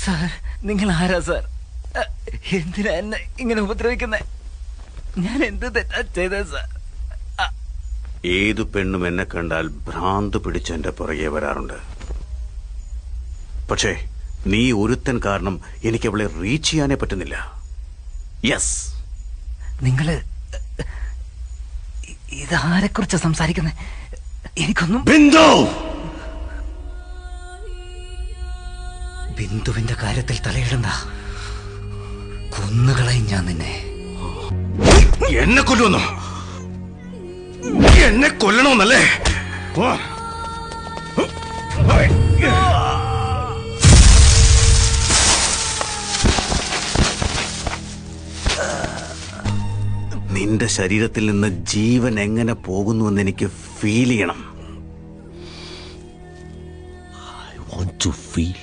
Sir, നിങ്ങൾ ആരാ sir? എന്തിനാ എന്നെ ഇങ്ങനെ ഉപദ്രവിക്കുന്നേ? ഞാൻ എന്ത് തെറ്റാ ചെയ്തത് സാർ? ഏതു പെണ്ണും എന്നെ കണ്ടാൽ ഭ്രാന്ത് പിടിച്ച് എന്റെ പുറകെ വരാറുണ്ട്. പക്ഷേ നീ ഒരുത്തൻ കാരണം എനിക്ക് അവളെ റീച്ച് ചെയ്യാനേ പറ്റുന്നില്ല. യെസ്, നിങ്ങള് ഇതാരെക്കുറിച്ചാ സംസാരിക്കുന്നേ? എനിക്കൊന്നും. ബിന്ദു! ബിന്ദുവിന്റെ കാര്യത്തിൽ തലയിടണ്ട. കൊന്നുകളയും ഞാൻ നിന്നെ. എന്നെ കൊല്ലുന്നു. എന്നെ കൊല്ലണമെന്നല്ലേ? നിന്റെ ശരീരത്തിൽ നിന്ന് ജീവൻ എങ്ങനെ പോകുന്നുവെന്ന് എനിക്ക് ഫീൽ ചെയ്യണം. I want to feel